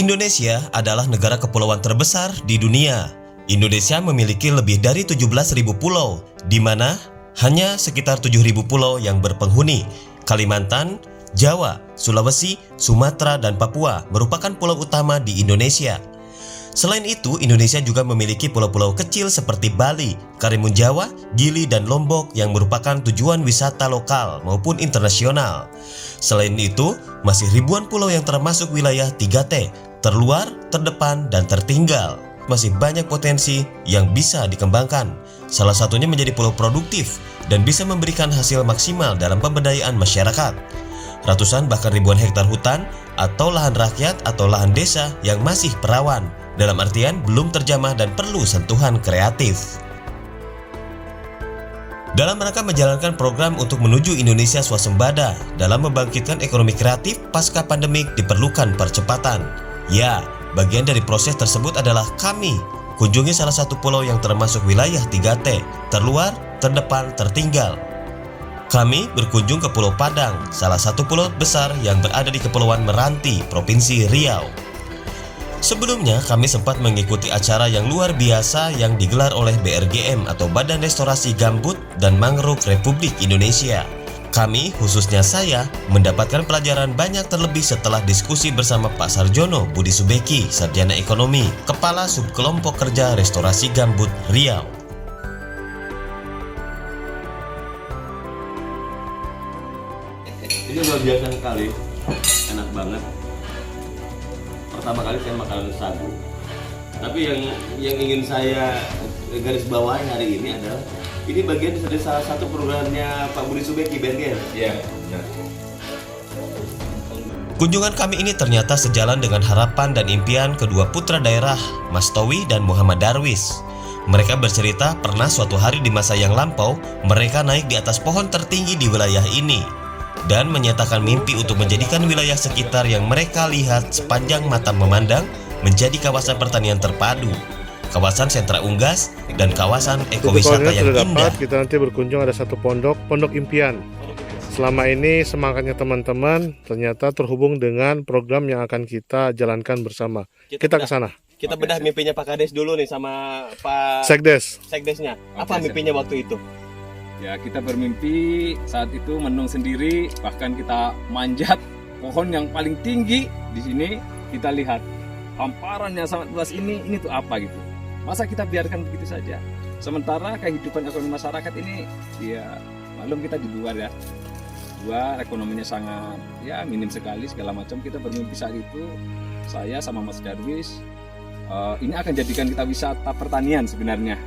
Indonesia adalah negara kepulauan terbesar di dunia. Indonesia memiliki lebih dari 17.000 pulau, di mana hanya sekitar 7.000 pulau yang berpenghuni. Kalimantan, Jawa, Sulawesi, Sumatera, dan Papua merupakan pulau utama di Indonesia. Selain itu, Indonesia juga memiliki pulau-pulau kecil seperti Bali, Karimun Jawa, Gili, dan Lombok yang merupakan tujuan wisata lokal maupun internasional. Selain itu, masih ribuan pulau yang termasuk wilayah 3T, terluar, terdepan, dan tertinggal. Masih banyak potensi yang bisa dikembangkan. Salah satunya menjadi pulau produktif dan bisa memberikan hasil maksimal dalam pemberdayaan masyarakat. Ratusan bahkan ribuan hektar hutan atau lahan rakyat atau lahan desa yang masih perawan, dalam artian belum terjamah dan perlu sentuhan kreatif. Dalam rangka menjalankan program untuk menuju Indonesia swasembada dalam membangkitkan ekonomi kreatif pasca pandemik diperlukan percepatan. Ya, bagian dari proses tersebut adalah kami kunjungi salah satu pulau yang termasuk wilayah 3T, terluar, terdepan, tertinggal. Kami berkunjung ke Pulau Padang, salah satu pulau besar yang berada di Kepulauan Meranti, Provinsi Riau. Sebelumnya, kami sempat mengikuti acara yang luar biasa yang digelar oleh BRGM atau Badan Restorasi Gambut dan Mangrove Republik Indonesia. Kami, khususnya saya, mendapatkan pelajaran banyak terlebih setelah diskusi bersama Pak Sarjono Budi Subeki, Sarjana Ekonomi, Kepala Subkelompok Kerja Restorasi Gambut Riau. Ini luar biasa sekali, enak banget. Pertama kali saya makan sagu. Tapi yang ingin saya garis bawahi hari ini adalah ini bagian dari salah satu programnya Pak Budi Subeki, BRGM. Iya. Kunjungan kami ini ternyata sejalan dengan harapan dan impian kedua putra daerah, Mas Towi dan Muhammad Darwis. Mereka bercerita pernah suatu hari di masa yang lampau, mereka naik di atas pohon tertinggi di wilayah ini dan menyatakan mimpi untuk menjadikan wilayah sekitar yang mereka lihat sepanjang mata memandang menjadi kawasan pertanian terpadu, kawasan sentra unggas, dan kawasan ekowisata yang indah. Kita nanti berkunjung ada satu pondok impian. Selama ini semangatnya teman-teman ternyata terhubung dengan program yang akan kita jalankan bersama. Kita ke sana. Kita bedah mimpinya Pak Kades dulu nih sama Pak Sekdesnya. Apa mimpinya waktu itu? Ya, kita bermimpi saat itu menung sendiri, bahkan kita manjat pohon yang paling tinggi di sini. Kita lihat hamparan yang sangat luas ini tuh apa gitu. Masa kita biarkan begitu saja? Sementara kehidupan ekonomi masyarakat ini, ya maklum kita di luar ya. Luar ekonominya sangat ya minim sekali segala macam. Kita bermimpi saat itu, saya sama Mas Darwis, ini akan jadikan kita wisata pertanian sebenarnya.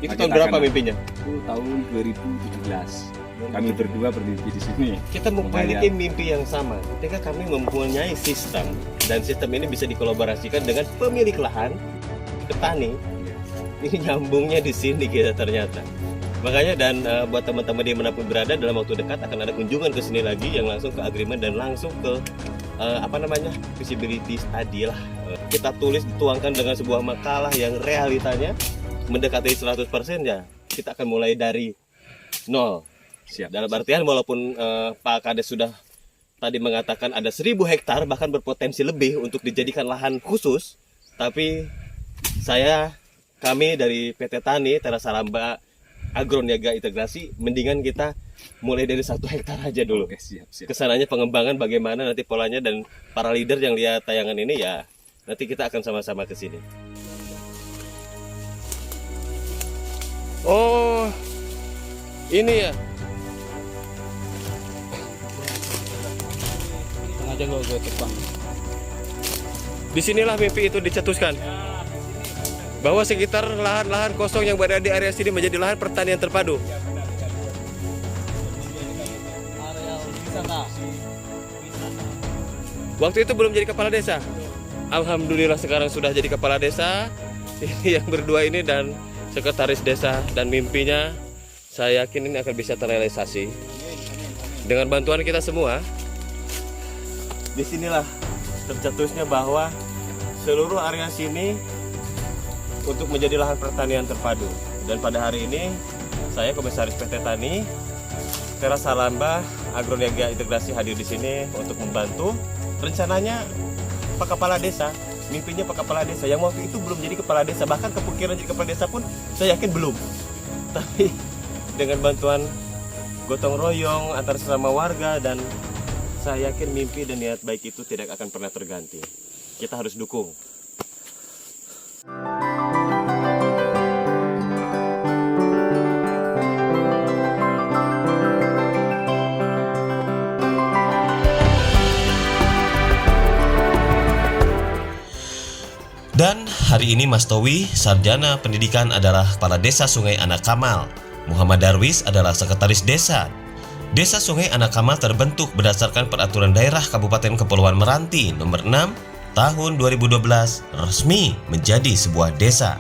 Itu tahun berapa mimpinya? Itu tahun 2017. Kami berdua bermimpi di sini. Kita memiliki mimpi yang sama. Ketika kami mempunyai sistem dan sistem ini bisa dikolaborasikan dengan pemilik lahan, petani. Ini nyambungnya di sini kita ternyata. Makanya dan buat teman-teman di manapun berada, dalam waktu dekat akan ada kunjungan ke sini lagi yang langsung ke agreement dan langsung ke visibility study lah. Kita tulis dituangkan dengan sebuah makalah yang realitanya mendekati 100% ya, kita akan mulai dari nol. Siap. Dalam artian walaupun Pak Kades sudah tadi mengatakan ada 1.000 hektar bahkan berpotensi lebih untuk dijadikan lahan khusus, tapi kami dari PT Tani Teras Saramba Agroniaga Integrasi mendingan kita mulai dari 1 hektar aja dulu. Oke, siap. Kesananya pengembangan bagaimana nanti polanya, dan para leader yang lihat tayangan ini ya nanti kita akan sama-sama ke sini. Oh, ini ya. Sengaja gue terbang. Disinilah mimpi itu dicetuskan. Bahwa sekitar lahan-lahan kosong yang berada di area sini menjadi lahan pertanian terpadu. Waktu itu belum jadi kepala desa. Alhamdulillah sekarang sudah jadi kepala desa. Ini yang berdua ini dan sekretaris desa, dan mimpinya saya yakin ini akan bisa terrealisasi dengan bantuan kita semua. Disinilah tercetusnya bahwa seluruh area sini untuk menjadi lahan pertanian terpadu. Dan pada hari ini saya Komisaris PT Tani Teras Saramba Agroniaga Integrasi hadir di sini untuk membantu. Rencananya Pak Kepala Desa mimpinya Pak Kepala Desa yang waktu itu belum jadi kepala desa, bahkan kepikiran jadi kepala desa pun saya yakin belum. Tapi dengan bantuan gotong royong antar sesama warga, dan saya yakin mimpi dan niat baik itu tidak akan pernah terganti. Kita harus dukung. Dan hari ini Mas Towi, Sarjana Pendidikan, adalah Kepala Desa Sungai Anak Kamal. Muhammad Darwis adalah Sekretaris Desa. Desa Sungai Anak Kamal terbentuk berdasarkan Peraturan Daerah Kabupaten Kepulauan Meranti Nomor 6 Tahun 2012 resmi menjadi sebuah desa.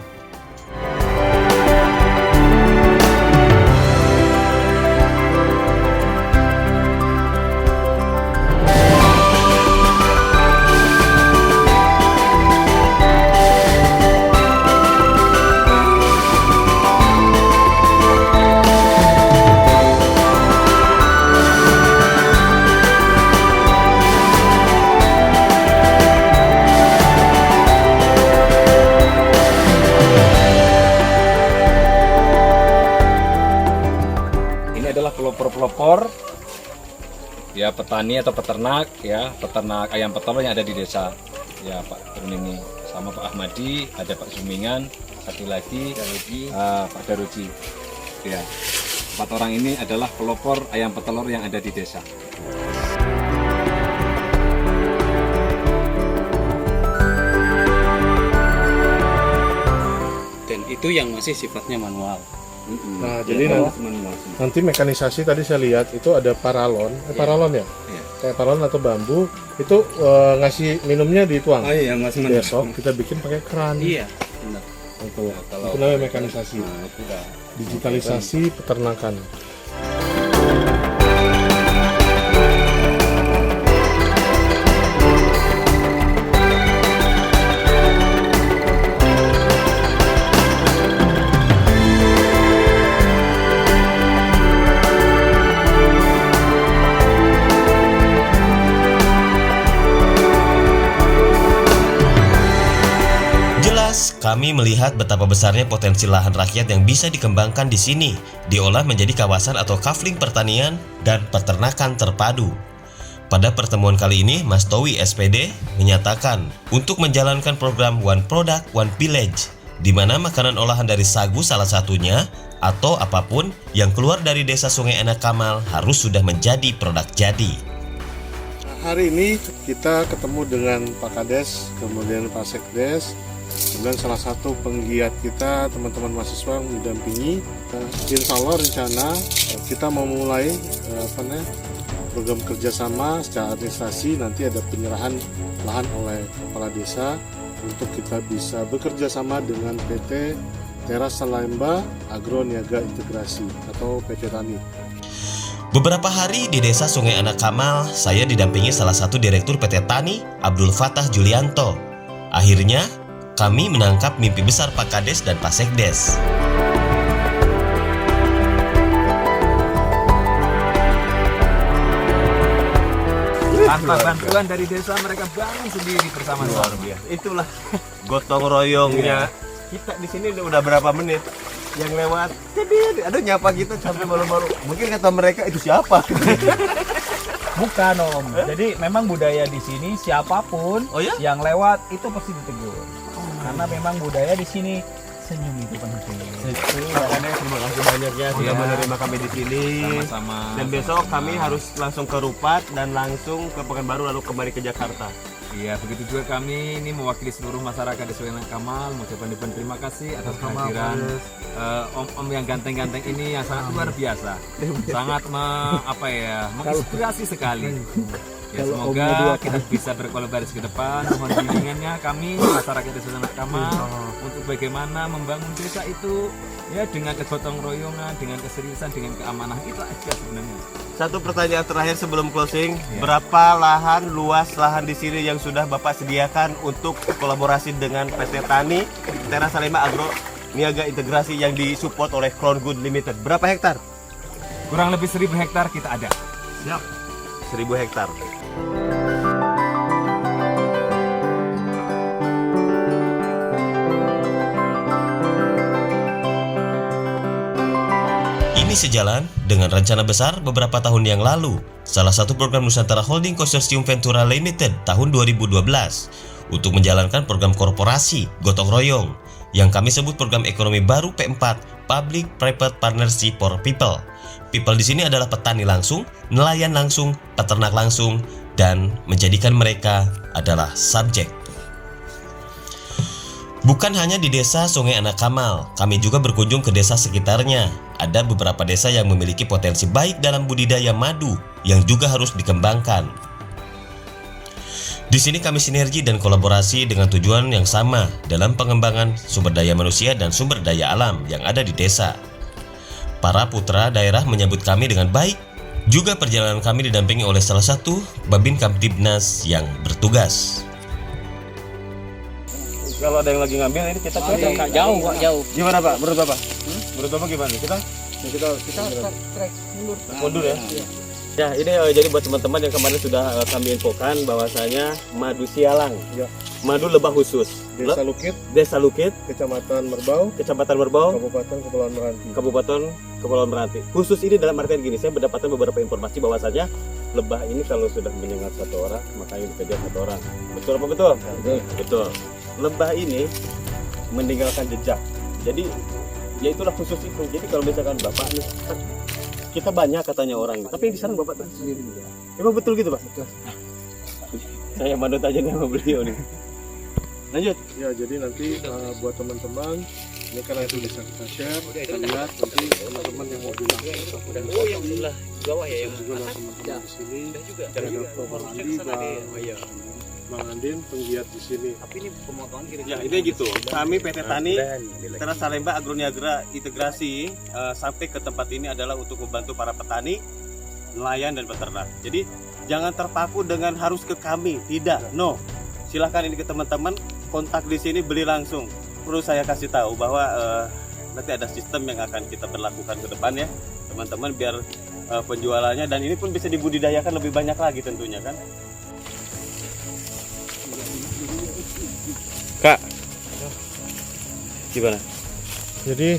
Pelopor ya, petani atau peternak ya, peternak ayam petelur yang ada di desa ya, Pak Bernini sama Pak Ahmadi, ada Pak Sumingan, satu lagi Pak Daruji ya. 4 orang ini adalah pelopor ayam petelur yang ada di desa. Dan itu yang masih sifatnya manual. Nah, jadi nanti mekanisasi tadi saya lihat itu ada paralon, paralon ya? Iya. Kayak paralon atau bambu, itu ngasih minumnya dituang. Oh iya, Mas. Besok kita bikin pakai keran. Iya, benar. Itu namanya mekanisasi. Nah, itu dah. Digitalisasi peternakan. Kami melihat betapa besarnya potensi lahan rakyat yang bisa dikembangkan di sini, diolah menjadi kawasan atau kafling pertanian dan peternakan terpadu. Pada pertemuan kali ini, Mas Towi SPD menyatakan untuk menjalankan program One Product One Village, di mana makanan olahan dari sagu salah satunya, atau apapun yang keluar dari Desa Sungai Anak Kamal harus sudah menjadi produk jadi. Hari ini kita ketemu dengan Pak Kades, kemudian Pak Sekdes, dan salah satu penggiat kita, teman-teman mahasiswa mendampingi. Insya Allah rencana kita mau mulai program kerjasama secara administrasi. Nanti ada penyerahan lahan oleh kepala desa untuk kita bisa bekerja sama dengan PT Teras Salemba Agro Niaga Integrasi atau PT Tani. Beberapa hari di Desa Sungai Anak Kamal, saya didampingi salah satu Direktur PT Tani, Abdul Fattah Julianto. Akhirnya, kami menangkap mimpi besar Pak Kades dan Pak Sekdes. Tanpa bantuan dari desa, mereka bangun sendiri bersama-sama. Itulah gotong royongnya. Kita di sini udah berapa menit yang lewat. Jadi ada nyapa kita sampai malu-malu. Mungkin kata mereka itu siapa? Bukan Om. Jadi memang budaya di sini siapapun yang lewat itu pasti ditegur. Karena memang budaya di sini senyum itu penting. Makanya terima kasih banyak ya sudah menerima kami di sini. Sama-sama. Dan besok kami harus langsung ke Rupat dan langsung ke Pekanbaru lalu kembali ke Jakarta. Iya, begitu juga kami ini mewakili seluruh masyarakat Desa Sungai Anak Kamal mengucapkan terima kasih atas kehadiran om-om yang ganteng-ganteng ini yang sangat luar biasa. Sangat menginspirasi sekali. Ya, semoga kita bisa berkolaborasi ke depan. Mohon bimbingannya kami masyarakat Desa Anak Kamal untuk bagaimana membangun desa itu ya dengan kegotong royongan, dengan keseriusan, dengan keamanan. Itu aja sebenarnya. Satu pertanyaan terakhir sebelum closing, berapa luas lahan di sini yang sudah Bapak sediakan untuk kolaborasi dengan PT Tani, Teras Salemba Agro Niaga Integrasi yang disupport oleh Crown Good Limited? Berapa hektar? Kurang lebih 1.000 hektar kita ada. Siap. 1.000 hektar. Ini sejalan dengan rencana besar beberapa tahun yang lalu, salah satu program Nusantara Holding Consortium Ventura Limited tahun 2012 untuk menjalankan program korporasi gotong royong yang kami sebut program ekonomi baru P4, Public Private Partnership for People. People di sini adalah petani langsung, nelayan langsung, peternak langsung, dan menjadikan mereka adalah subjek. Bukan hanya di desa Sungai Anak Kamal, kami juga berkunjung ke desa sekitarnya. Ada beberapa desa yang memiliki potensi baik dalam budidaya madu yang juga harus dikembangkan. Di sini kami sinergi dan kolaborasi dengan tujuan yang sama dalam pengembangan sumber daya manusia dan sumber daya alam yang ada di desa. Para putra daerah menyambut kami dengan baik. Juga perjalanan kami didampingi oleh salah satu Babin Kamtibnas yang bertugas. Kalau ada yang lagi ngambil ini kita Jauh kok, jauh. Gimana Pak? Menurut Bapak? Menurut Bapak gimana? Kita mundur ya. Ya ini jadi buat teman-teman yang kemarin sudah kami infokan bahwasanya madu sialang, madu lebah khusus, Desa Lukit, Kecamatan Merbau, Kecamatan Merbau, Kabupaten Kepulauan Meranti. Kabupaten Kepulauan Meranti. Khusus ini dalam artian gini, saya mendapatkan beberapa informasi bahwasanya lebah ini kalau sudah menyengat satu orang, maka yang dikejar satu orang. Betul apa betul? Betul. Lebah ini meninggalkan jejak. Jadi ya itulah khusus itu. Jadi kalau misalkan Bapak nih, kita banyak katanya orang, tapi yang di sana Bapak terus sendiri. Emang betul gitu Pak? Betul. Saya manut aja nih sama beliau nih. Lanjut. Ya, jadi nanti buat teman-teman, ini kan itu bisa kita share, kita lihat nanti teman-teman yang mau bilang yang sebelah bawah ya, yang juga teman-teman di sini. juga. Ada Bang Andi, Bang Andin, penggiat di sini. Tapi ini pemotongan kira-kira. Ya itu gitu. Kami PT Tani Teras Salemba Agroniagra Integrasi sampai ke tempat ini adalah untuk membantu para petani, nelayan dan peternak. Jadi jangan terpaku dengan harus ke kami, tidak. No. Silahkan ini ke teman-teman, kontak di sini, beli langsung. Perlu saya kasih tahu bahwa nanti ada sistem yang akan kita berlakukan ke depan ya, teman-teman, biar penjualannya dan ini pun bisa dibudidayakan lebih banyak lagi tentunya kan. Kak, gimana? Jadi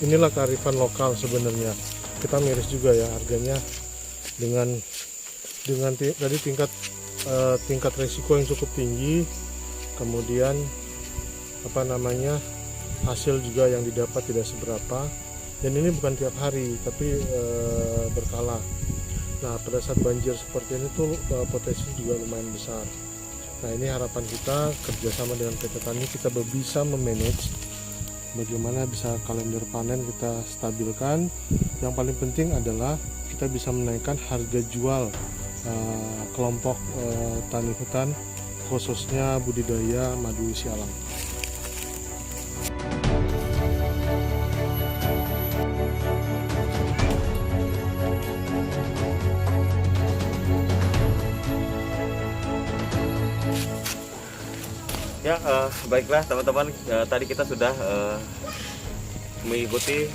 inilah kearifan lokal sebenarnya. Kita miris juga ya harganya dengan tadi tingkat resiko yang cukup tinggi, kemudian hasil juga yang didapat tidak seberapa, dan ini bukan tiap hari tapi berkala. Nah pada saat banjir seperti ini tuh potensi juga lumayan besar. Nah ini harapan kita kerjasama dengan PT Tani kita bisa memanage bagaimana bisa kalender panen kita stabilkan. Yang paling penting adalah kita bisa menaikkan harga jual kelompok tani hutan khususnya budidaya madu sialang. Ya, baiklah teman-teman, tadi kita sudah mengikuti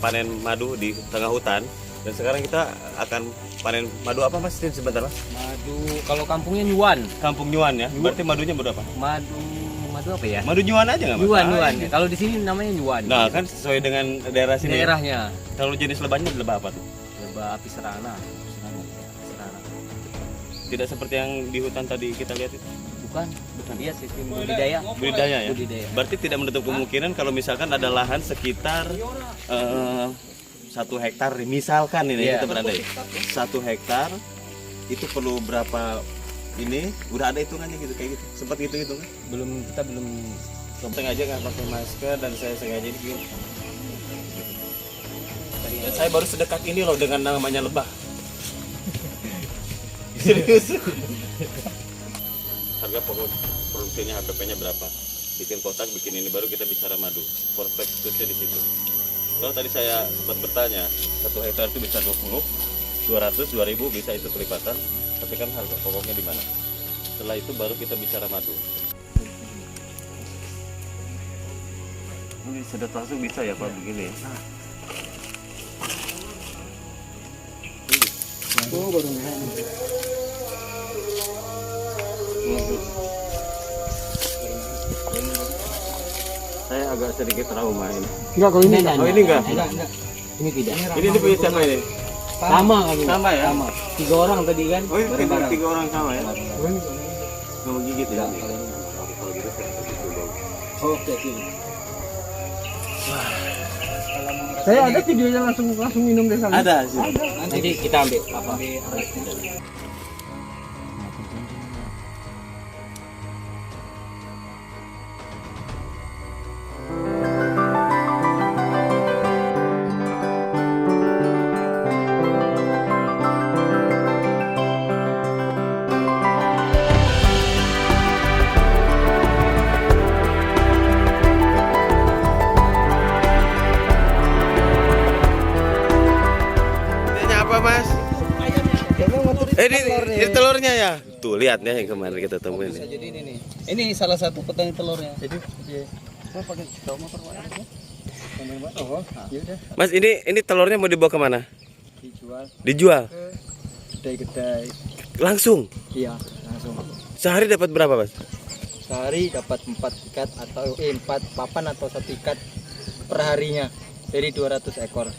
panen madu di tengah hutan dan sekarang kita akan panen madu apa Mas? Sebentar Mas. Madu kalau kampungnya Nyuan. Kampung Nyuan ya. Berarti madunya berapa? Madu apa ya? Madu Nyuan aja nggak Mas? Nyuan. Kalau di sini namanya Nyuan. Nah, kan sesuai dengan daerah sini. Daerahnya. Kalau jenis lebahnya lebah apa tuh? Lebah api serana. Tidak seperti yang di hutan tadi kita lihat itu. Bukan. Dia sistem budidaya. Budidaya ya. Budidaya. Berarti tidak menutup kemungkinan kalau misalkan ada lahan sekitar 1 hektar misalkan ini kita berada ya. 1 hektar itu perlu berapa ini? Udah ada hitungannya gitu kayak gitu. Sempat gitu kan? Kita belum sengaja nggak pakai masker dan saya sengaja ini gini. Dan saya baru sedekat ini loh dengan namanya lebah. Serius. Harga pokok produksinya HPP-nya berapa? Bikin kotak, bikin ini baru kita bicara madu. Prospektusnya di situ. Kalau tadi saya sempat bertanya, 1 hektar itu bisa 20, 200, 2000 bisa itu kelipatan. Tapi kan harga pokoknya di mana? Setelah itu baru kita bicara madu. Ini sedot langsung bisa ya Pak begini ya? Oh, baru Saya agak sedikit trauma ini. enggak kalau ini Oh ini enggak? Ini tidak. Ini punya siapa ini? Sama kami. Sama ya? Sama. 3 orang tadi kan. Oh itu bareng-bareng. 3 orang sama ya? Nggak menggigit ya? Oke, sini. Saya ada videonya langsung minum deh sana. Ada sih. Nanti kita ambil apa? Ini apa mas? Ini telurnya ya? Tuh lihat ya yang kemarin kita temuin. Jadi ini nih. Ini salah satu petani telurnya. Jadi Mas ini telurnya mau dibawa kemana? dijual Dijual? kedai-kedai. Langsung? Iya, langsung. Sehari dapat berapa mas? Sehari dapat 4 ikat atau 4 papan atau 1 ikat per harinya. Jadi 200 ekor.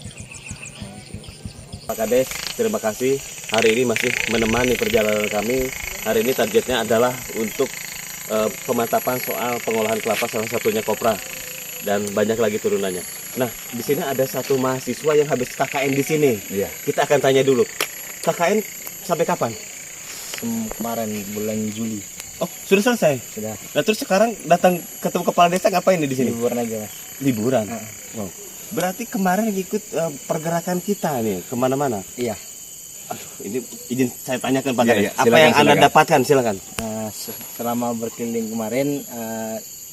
Pak Kades, terima kasih. Hari ini masih menemani perjalanan kami. Hari ini targetnya adalah untuk pemantapan soal pengolahan kelapa, salah satunya kopra. Dan banyak lagi turunannya. Nah, di sini ada satu mahasiswa yang habis KKN di sini. Iya. Kita akan tanya dulu. KKN sampai kapan? Kemarin bulan Juli Oh, sudah selesai. sudah Nah, terus sekarang datang ketemu kepala desa ngapain nih di sini? liburan aja Mas. Liburan. Wow. Berarti kemarin ikut pergerakan kita nih kemana-mana. Iya. Aduh, ini izin saya tanyakan Pak Iya, Kades. iya. Apa Silakan, yang Anda silakan. dapatkan? Silakan. Selama berkeliling kemarin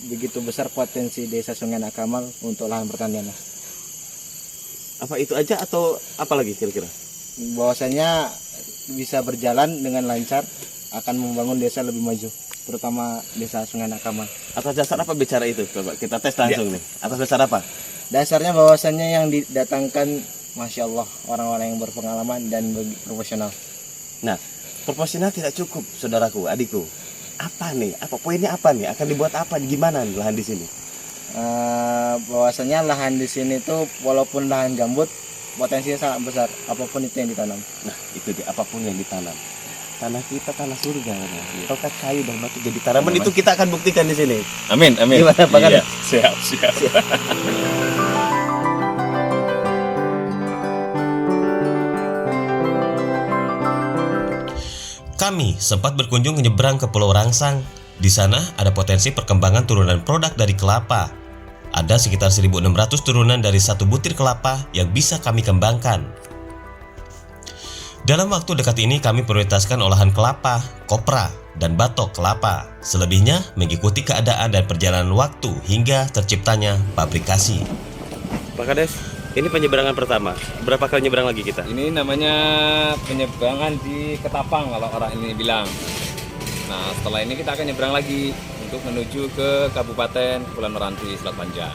begitu besar potensi desa Sungai Nakamal untuk lahan pertanian Mas. Apa itu aja atau apa lagi kira-kira? Bahwasanya bisa berjalan dengan lancar akan membangun desa lebih maju, terutama desa Sungai Nakamal. Atas dasar apa bicara itu? Coba kita tes langsung nih. Atas dasar apa? Dasarnya bahwasannya yang didatangkan Masya Allah orang-orang yang berpengalaman dan profesional. Nah, proporsional tidak cukup, saudaraku, adikku. Apa nih? Apa poinnya apa nih? Akan dibuat apa? Gimana nih lahan di sini? Bahwasanya lahan di sini tuh walaupun lahan gambut potensinya sangat besar apapun itu yang ditanam. Nah, itu dia, apapun yang ditanam. Tanah kita tanah surga. Tongkat kayu dan batu jadi tanaman itu kita akan buktikan di sini. Amin, amin. Gimana, Pak Iya, Kades? siap, siap. Kami sempat berkunjung menyeberang ke Pulau Rangsang. Di sana ada potensi perkembangan turunan produk dari kelapa. Ada sekitar 1.600 turunan dari satu butir kelapa yang bisa kami kembangkan. Dalam waktu dekat ini kami prioritaskan olahan kelapa, kopra, dan batok kelapa. Selebihnya mengikuti keadaan dan perjalanan waktu hingga terciptanya pabrikasi. Pak Kades, ini penyeberangan pertama. Berapa kali nyeberang lagi kita? Ini namanya penyeberangan di Ketapang kalau orang ini bilang. Nah, setelah ini kita akan nyebrang lagi untuk menuju ke Kabupaten Kepulauan Meranti, Selat Panjang.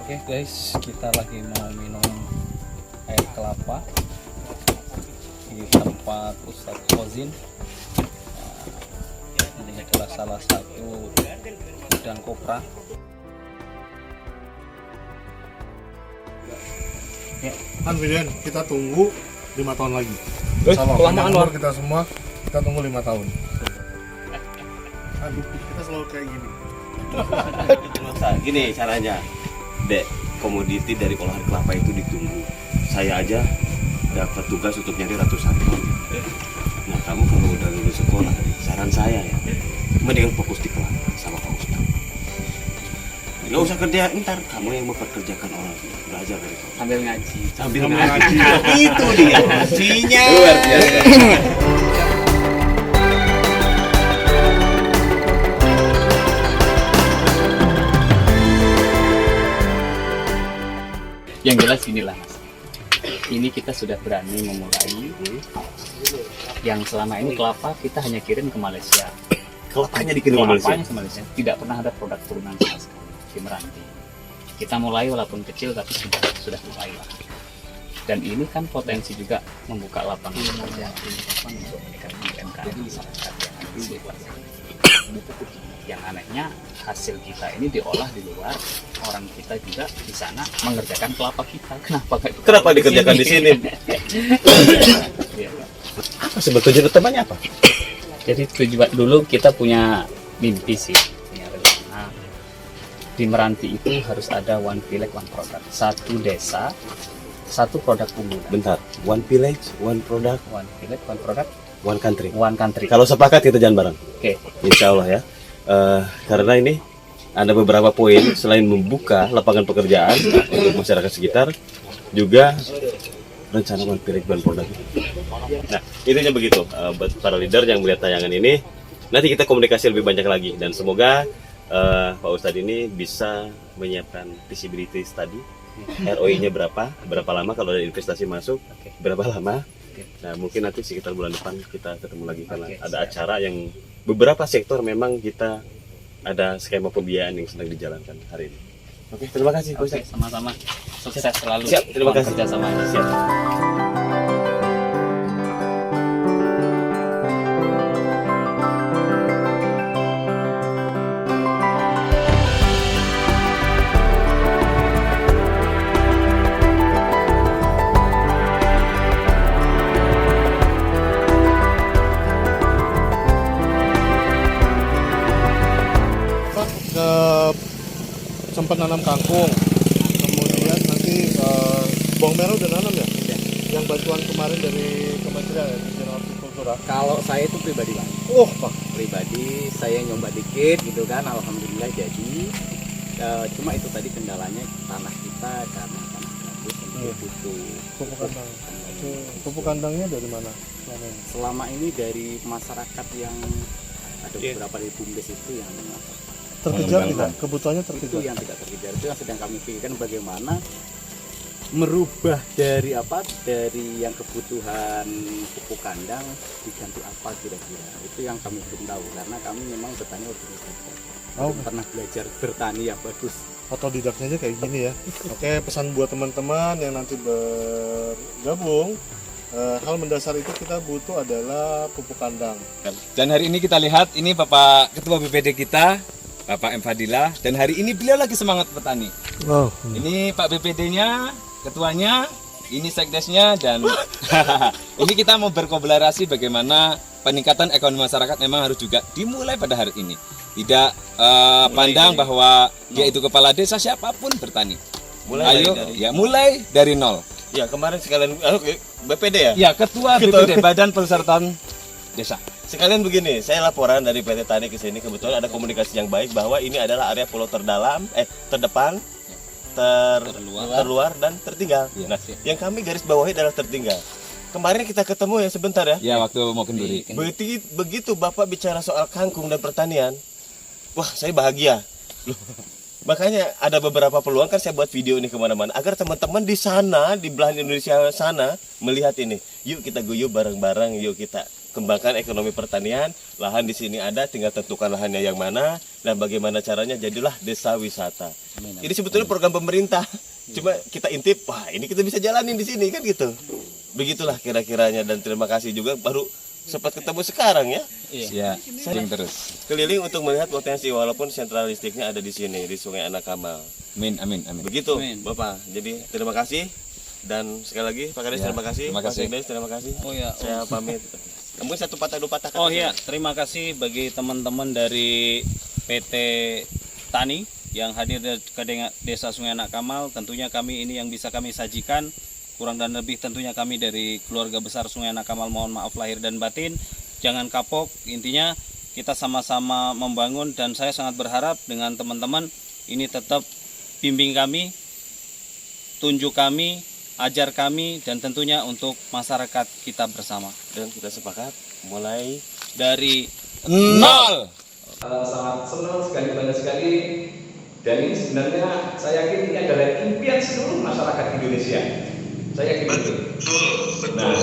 Oke guys, kita lagi mau minum air kelapa di tempat Ustadz Kozin. Nah, ini adalah salah satu gudang kopra. Kan Vidian, kita tunggu 5 tahun lagi. Kelamaan, panjang umur Lor. kita semua, kita tunggu 5 tahun. Aduh, kita selalu kayak gini. Gini caranya, Dek, komoditi dari olahan kelapa itu ditunggu. Saya aja dapat tugas untuk nyari ratusan ton. udah lulus sekolah, saran saya ya, mendingan fokus di kelas sama Pak Ustadz. Gak usah kerja, ntar kamu yang memperkerjakan orang, belajar dari kamu. Sambil ngaji. Sambil ngaji. Itu dia ngajinya. Luar biasa. Yang jelas inilah Mas. Ini kita sudah berani memulai yang selama ini kelapa kita hanya kirim ke Malaysia. Kelapanya dikirim ke Malaysia. Kelapanya ke Malaysia. Tidak pernah ada produk turunan sama sekali di Meranti. Kita mulai walaupun kecil tapi sudah mulai lah. Dan ini kan potensi juga membuka lapangan pekerjaan untuk meningkatkan UMKM masyarakat yang ada di luar. Yang anehnya hasil kita ini diolah di luar, orang kita juga di sana mengerjakan kelapa kita. Kenapa dikerjakan di sini? Iya. Apa sebetulnya utamanya apa? Jadi tujuan dulu kita punya mimpi sih, punya rencana. Di Meranti itu harus ada one village, one product. Satu desa, satu produk unggulan. Bentar, one village, one product, One village, one product, one country. one country. Kalau sepakat kita jalan bareng. Oke. Insya Allah ya. Karena ini ada beberapa poin selain membuka lapangan pekerjaan untuk masyarakat sekitar, juga rencana one village, one product. Nah, intinya begitu. Buat para leader yang melihat tayangan ini, nanti kita komunikasi lebih banyak lagi dan semoga Pak Ustadz ini bisa menyiapkan feasibility study. ROI-nya berapa lama kalau ada investasi masuk, berapa lama. Nah, mungkin nanti sekitar bulan depan kita ketemu lagi karena ada acara yang beberapa sektor memang kita ada skema pembiayaan yang sedang dijalankan hari ini. Oke, terima kasih Pak Ustadz. Sama-sama. Sukses selalu. Siap, terima kasih. Kerjasamanya. Siap. Pak, sempat nanam kangkung, kemudian nanti bawang merah udah nanam ya? Yang bantuan kemarin dari Kementerian Jenderal Hortikultura. Kalau saya itu pribadi Pak, Pak, pribadi saya nyoba dikit gitu kan, alhamdulillah jadi. Cuma itu tadi kendalanya tanah kita karena tanah gabus tentu butuh pupuk kandang. Pupuk kandangnya dari mana? selama ini dari masyarakat yang ada beberapa di BUMDes itu yang Terkejar tidak? Kebutuhannya itu terkejar. yang tidak terkejar, itu yang sedang kami pikirkan bagaimana merubah dari yang kebutuhan pupuk kandang diganti apa kira-kira, itu yang kami belum tahu karena kami memang bertani hortikultura. Pernah belajar bertani yang bagus. Otodidaknya aja kayak gini ya. Oke, pesan buat teman-teman yang nanti bergabung, hal mendasar itu kita butuh adalah pupuk kandang. Dan hari ini kita lihat ini Bapak Ketua BPD kita, Bapak M. Fadilah, dan hari ini beliau lagi semangat petani. Wow. Ini Pak BPD-nya, ketuanya, ini sekdesnya, dan ini kita mau berkolaborasi bagaimana peningkatan ekonomi masyarakat memang harus juga dimulai pada hari ini. Tidak pandang bahwa dia itu kepala desa, siapapun bertani. Mulai dari nol. Ya, kemarin sekalian BPD ya? Ya, Ketua BPD Badan Pelestarian Desa. Sekalian begini, saya laporan dari PT Tani ke sini, kebetulan ada komunikasi yang baik bahwa ini adalah area pulau terdepan, terluar dan tertinggal. Nah, yang kami garis bawahi adalah tertinggal. Kemarin kita ketemu ya sebentar ya. Ya, waktu mau kenduri. Begitu Bapak bicara soal kangkung dan pertanian, wah saya bahagia. Loh, makanya ada beberapa peluang kan saya buat video ini kemana-mana agar teman-teman di sana, di belahan Indonesia sana melihat ini. Yuk kita guyup bareng-bareng, yuk kita kembangkan ekonomi pertanian. Lahan di sini ada, tinggal tentukan lahannya yang mana dan bagaimana caranya jadilah desa wisata. Ini sebetulnya program pemerintah. Cuma kita intip, wah ini kita bisa jalanin di sini kan gitu. Begitulah kira-kiranya, dan terima kasih juga baru sempat ketemu sekarang ya. Iya, sering terus. Keliling untuk melihat potensi walaupun sentral listriknya ada di sini di Sungai Anak Kamal. Amin. Begitu, Bapak. Jadi terima kasih dan sekali lagi Pak Kades terima kasih. Terima kasih. Pak Sekdes terima kasih. Oh ya. Saya pamit. Mungkin satu patah dua patah kata. Oh iya, terima kasih bagi teman-teman dari PT Tani yang hadir ke Desa Sungai Anak Kamal. Tentunya kami ini yang bisa kami sajikan. Kurang dan lebih tentunya kami dari keluarga besar Sungai Anak Kamal mohon maaf lahir dan batin. jangan kapok. Intinya kita sama-sama membangun, dan saya sangat berharap dengan teman-teman ini tetap bimbing kami, tunjuk kami, ajar kami, dan tentunya untuk masyarakat kita bersama. Dan kita sepakat mulai Dari nol. Sangat senang sekali, banyak sekali, dan ini sebenarnya saya yakin ini adalah impian seluruh masyarakat Indonesia. Saya yakin itu. Nah,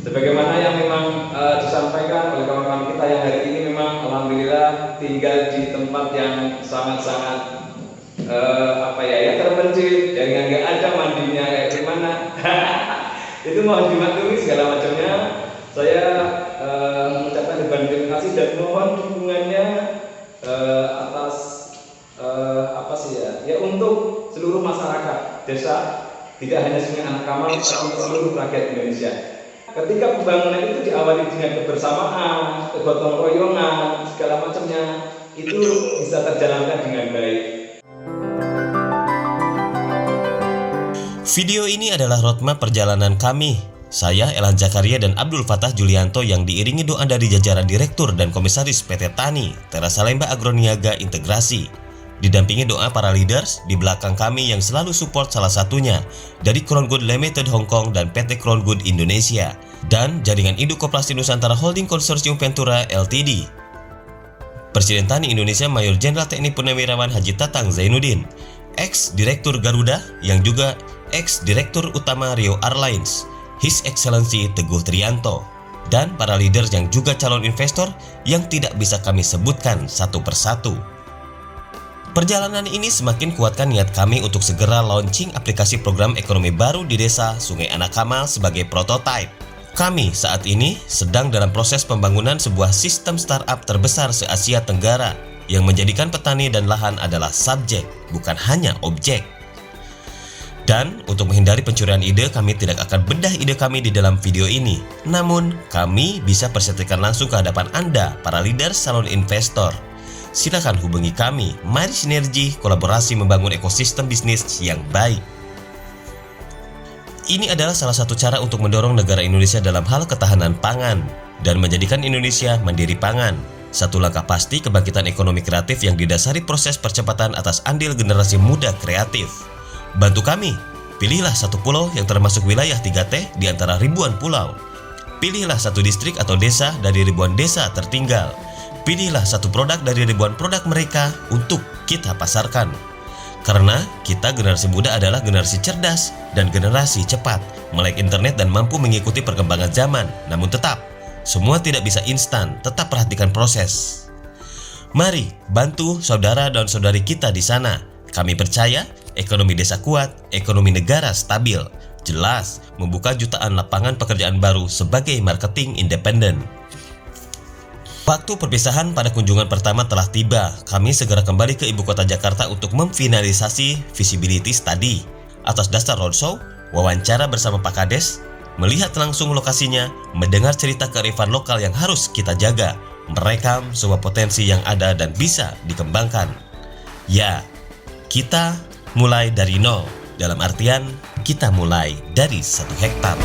sebagaimana yang memang disampaikan oleh kawan-kawan kita yang hari ini, memang alhamdulillah tinggal di tempat yang sangat-sangat terpencil, jangan nggak ada mandinya kayak gimana. Itu mohon dimaklumi segala macamnya. Saya mengucapkan terima kasih dan mohon dukungannya atas untuk seluruh masyarakat desa, tidak hanya Sungai Anak Kamal, tapi seluruh rakyat Indonesia. Ketika pembangunan itu diawali dengan kebersamaan, kegotong royongan, segala macamnya, itu bisa terjalankan dengan baik. Video ini adalah roadmap perjalanan kami. Saya, Elan Zakaria dan Abdul Fattah Julianto, yang diiringi doa dari jajaran Direktur dan Komisaris PT Tani, Tera Salemba Agroniaga Integrasi. Didampingi doa para leaders di belakang kami yang selalu support, salah satunya dari Crown Good Limited Hong Kong dan PT Crown Good Indonesia, dan jaringan induk Koperasi Nusantara Holding Konsorsium Ventura Ltd. Presiden Tani Indonesia Mayor Jenderal TNI Purnawirawan Haji Tatang Zainuddin, ex-direktur Garuda yang juga ex-direktur utama Rio Airlines, His Excellency Teguh Trianto, dan para leaders yang juga calon investor yang tidak bisa kami sebutkan satu persatu. Perjalanan ini semakin kuatkan niat kami untuk segera launching aplikasi program ekonomi baru di desa Sungai Anak Kamal sebagai prototipe. Kami saat ini sedang dalam proses pembangunan sebuah sistem startup terbesar se-Asia Tenggara yang menjadikan petani dan lahan adalah subjek, bukan hanya objek. Dan untuk menghindari pencurian ide, kami tidak akan bedah ide kami di dalam video ini. Namun, kami bisa presentasikan langsung ke hadapan Anda, para leaders calon investor. Silakan hubungi kami. Mari sinergi, kolaborasi membangun ekosistem bisnis yang baik. Ini adalah salah satu cara untuk mendorong negara Indonesia dalam hal ketahanan pangan dan menjadikan Indonesia mandiri pangan. Satu langkah pasti kebangkitan ekonomi kreatif yang didasari proses percepatan atas andil generasi muda kreatif. Bantu kami, pilihlah satu pulau yang termasuk wilayah 3T di antara ribuan pulau. Pilihlah satu distrik atau desa dari ribuan desa tertinggal. Pilihlah satu produk dari ribuan produk mereka untuk kita pasarkan. Karena kita generasi muda adalah generasi cerdas dan generasi cepat, melek internet dan mampu mengikuti perkembangan zaman. Namun tetap, semua tidak bisa instan, tetap perhatikan proses. Mari bantu saudara dan saudari kita di sana. Kami percaya ekonomi desa kuat, ekonomi negara stabil, jelas membuka jutaan lapangan pekerjaan baru sebagai marketing independen. Waktu perpisahan pada kunjungan pertama telah tiba. Kami segera kembali ke ibu kota Jakarta untuk memfinalisasi feasibility study. Atas dasar roadshow, wawancara bersama Pak Kades, melihat langsung lokasinya, mendengar cerita kearifan lokal yang harus kita jaga, merekam semua potensi yang ada dan bisa dikembangkan. Ya, kita mulai dari nol, dalam artian kita mulai dari 1 hektar.